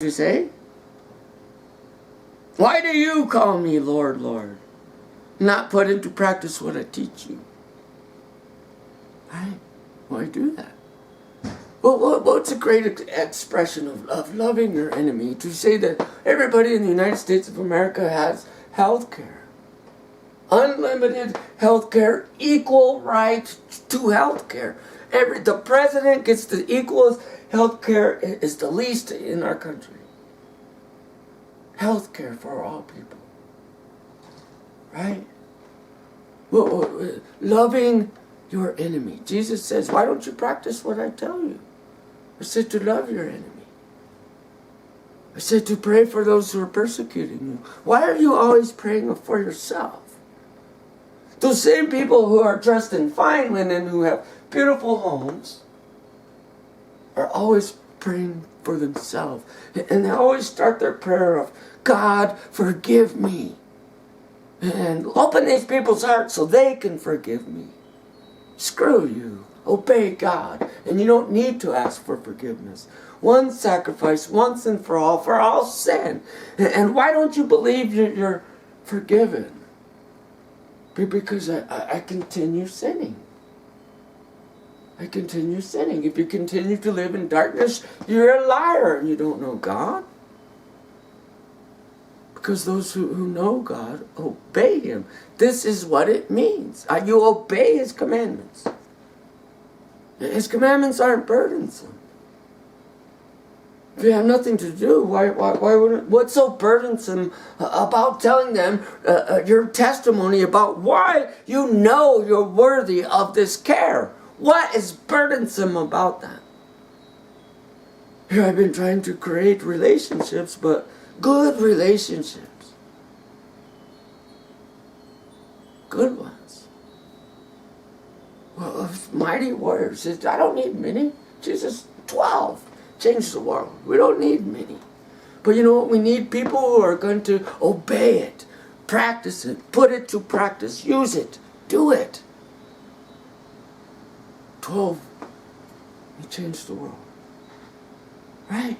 You say? Why do you call me Lord, Lord? Not put into practice what I teach you. Right? Why do that? Well, what's a great expression of loving your enemy? To say that everybody in the United States of America has health care. Unlimited health care, equal right to health care. The president gets the equal health care is the least in our country. Health care for all people. Right? Well, loving your enemy. Jesus says, why don't you practice what I tell you? I said to love your enemy. I said to pray for those who are persecuting you. Why are you always praying for yourself? Those same people who are dressed in fine linen, who have beautiful homes, are always praying for themselves. And they always start their prayer of, God, forgive me. And open these people's hearts so they can forgive me. Screw you. Obey God. And you don't need to ask for forgiveness. One sacrifice, once and for all sin. And why don't you believe you're forgiven? Because I continue sinning. I continue sinning. If you continue to live in darkness, you're a liar and you don't know God. Because those who know God obey Him. This is what it means. You obey His commandments. His commandments aren't burdensome. If you have nothing to do, why wouldn't? What's so burdensome about telling them your testimony about why you know you're worthy of this care? What is burdensome about that? Here I've been trying to create relationships, but good relationships. Good ones. Well, mighty warriors. I don't need many. Jesus, 12. Changed the world. We don't need many. But you know what? We need people who are going to obey it, practice it, put it to practice, use it, do it. 12. He changed the world. Right?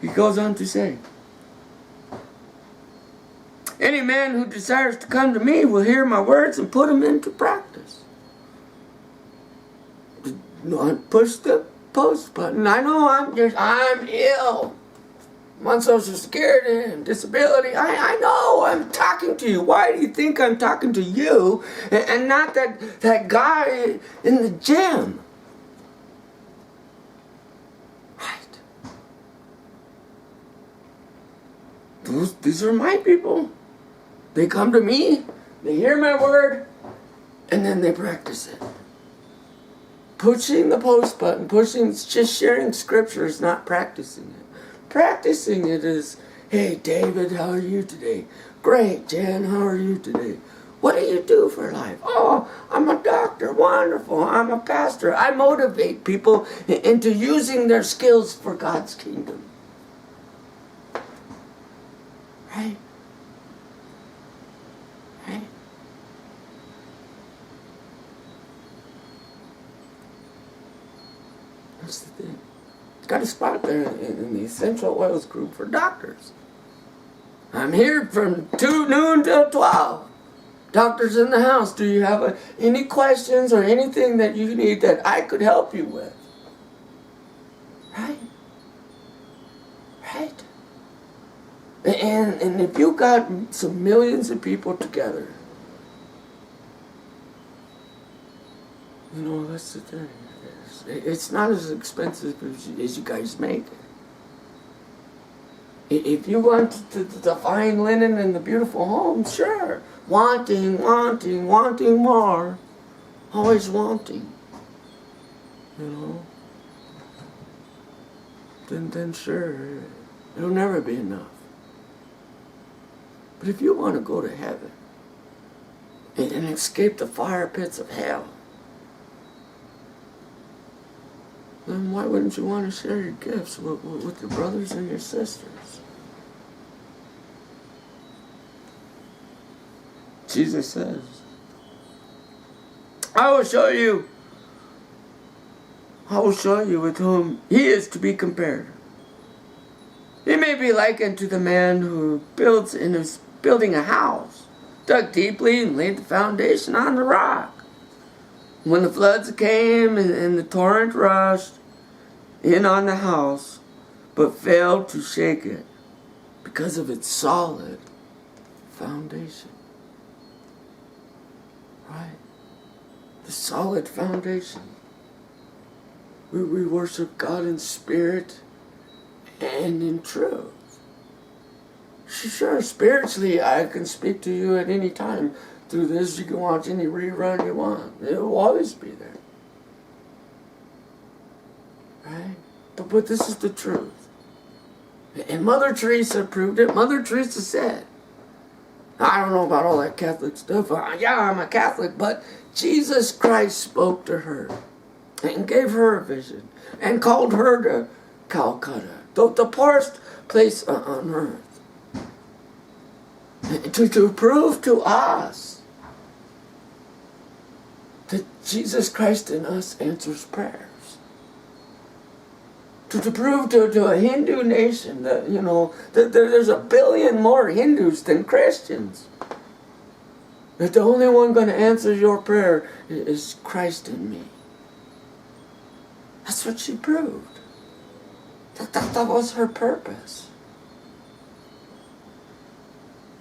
He goes on to say, any man who desires to come to me will hear my words and put them into practice. Don't push the post button. I know I'm ill. I'm on Social Security and disability. I know I'm talking to you. Why do you think I'm talking to you and not that guy in the gym? Right. These are my people. They come to me, they hear my word, and then they practice it. Pushing the post button, just sharing scripture is not practicing it. Practicing it is, hey, David, how are you today? Great, Jan, how are you today? What do you do for life? Oh, I'm a doctor. Wonderful. I'm a pastor. I motivate people into using their skills for God's kingdom. Right? Right? That's the thing. Got a spot there in the Essential Oils group for doctors. I'm here from 2 noon till 12. Doctors in the house, do you have any questions or anything that you need that I could help you with? Right? Right? And if you got some millions of people together, you know, that's the thing. It's not as expensive as you guys make it. If you want the fine linen and the beautiful home, sure. Wanting more. Always wanting. You know? Then sure, it'll never be enough. But if you want to go to heaven and escape the fire pits of hell, then why wouldn't you want to share your gifts with your brothers and your sisters? Jesus says, I will show you with whom he is to be compared. It may be likened to the man who is building a house, dug deeply and laid the foundation on the rock. When the floods came and the torrent rushed in on the house, but failed to shake it because of its solid foundation. Right? The solid foundation. We worship God in spirit and in truth. Sure, spiritually, I can speak to you at any time. Through this, you can watch any rerun you want. It will always be there. Right? But this is the truth. And Mother Teresa proved it. Mother Teresa said, I don't know about all that Catholic stuff. Yeah, I'm a Catholic, but Jesus Christ spoke to her and gave her a vision and called her to Calcutta, the poorest place on earth, to prove to us that Jesus Christ in us answers prayers. To prove to a Hindu nation that, that there's a billion more Hindus than Christians. That the only one going to answer your prayer is Christ in me. That's what she proved. That was her purpose.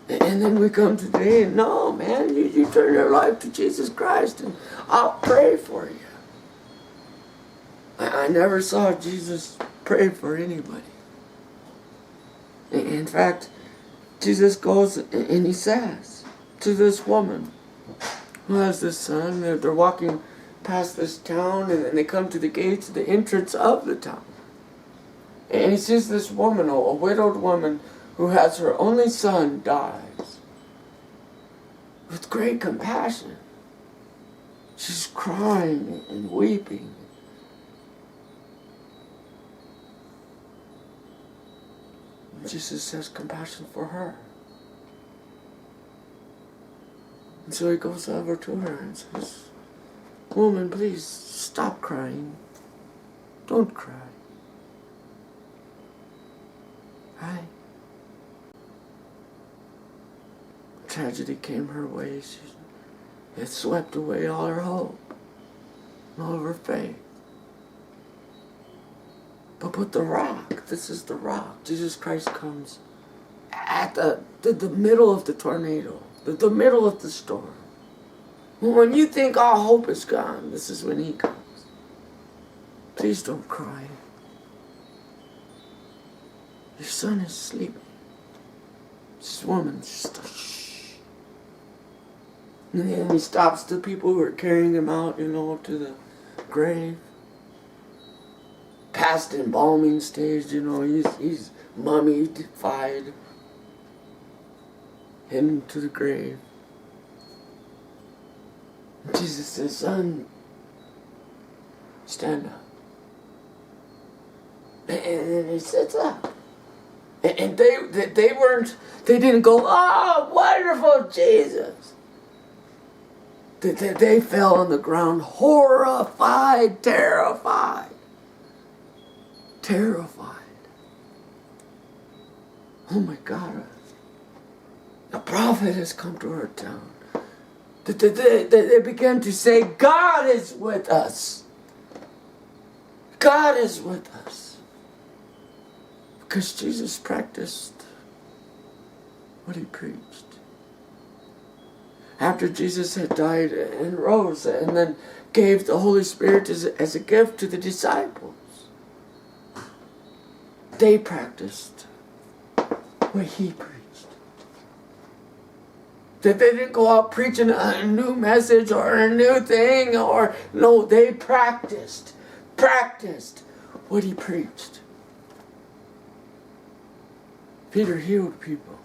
And then we come today and, no, man, you turn your life to Jesus Christ and I'll pray for you. I never saw Jesus pray for anybody. In fact, Jesus goes and he says to this woman who has this son, they're walking past this town and then they come to the gates, the entrance of the town. And he sees this woman, a widowed woman, who has her only son dies. With great compassion. She's crying and weeping. Jesus has compassion for her. And so he goes over to her and says, woman, please stop crying. Don't cry. Right? Tragedy came her way. It swept away all her hope, all of her faith. But the rock, this is the rock. Jesus Christ comes at the middle of the tornado, the middle of the storm. When you think all hope is gone, this is when he comes. Please don't cry. Your son is sleeping. This woman just, shh. And then he stops the people who are carrying him out, to the grave. Past embalming stage, he's mummified. Him to the grave. Jesus says, son, stand up. And then he sits up. And they didn't go, oh, wonderful Jesus. They fell on the ground horrified, terrified. Oh my God. A prophet has come to our town. They began to say, God is with us. God is with us. Because Jesus practiced what he preached. After Jesus had died and rose and then gave the Holy Spirit as a gift to the disciples, they practiced what he preached. That they didn't go out preaching a new message or a new thing, no, they practiced what he preached. Peter healed people.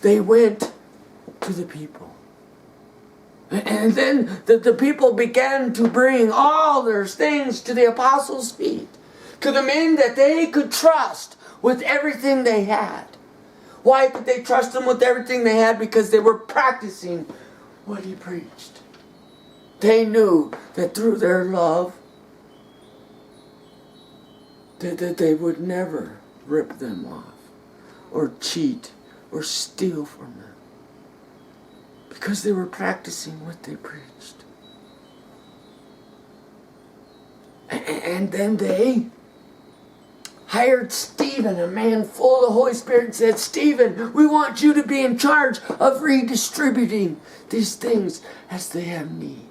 They went to the people. And then the people began to bring all their things to the apostles' feet, to the men that they could trust with everything they had. Why could they trust them with everything they had? Because they were practicing what he preached. They knew that through their love, that they would never rip them off, or cheat, or steal from them. Because they were practicing what they preached. And then they hired Stephen, a man full of the Holy Spirit, and said, Stephen, we want you to be in charge of redistributing these things as they have need.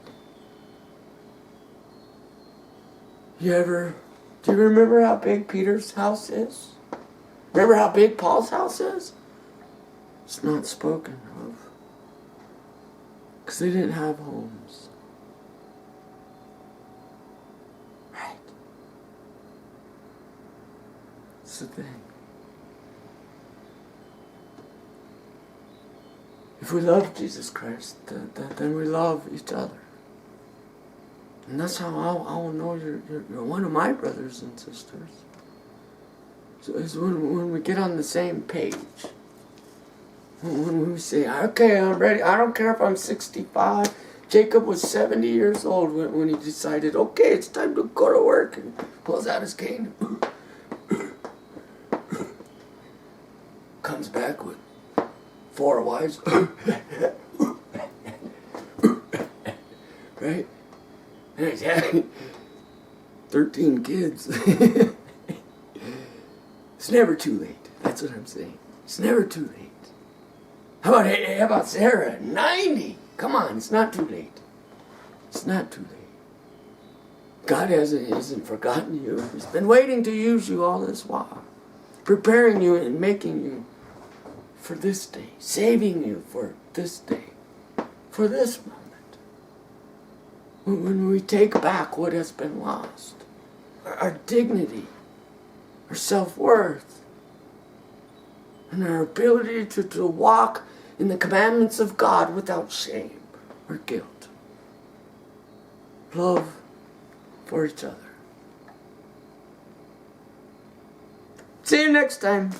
Do you remember how big Peter's house is? Remember how big Paul's house is? It's not spoken of. Because they didn't have homes. Right? That's the thing. If we love Jesus Christ, then we love each other. And that's how I will know you're one of my brothers and sisters. So it's when we get on the same page. When we say, okay, I'm ready. I don't care if I'm 65. Jacob was 70 years old when he decided, okay, it's time to go to work. And pulls out his cane. Comes back with 4 wives. Right? And he's having 13 kids. It's never too late. That's what I'm saying. It's never too late. How about Sarah? 90. Come on, it's not too late. It's not too late. God hasn't forgotten you. He's been waiting to use you all this while. Preparing you and making you for this day. Saving you for this day. For this moment. When we take back what has been lost. Our dignity. Our self-worth. And our ability to walk in the commandments of God without shame or guilt. Love for each other. See you next time.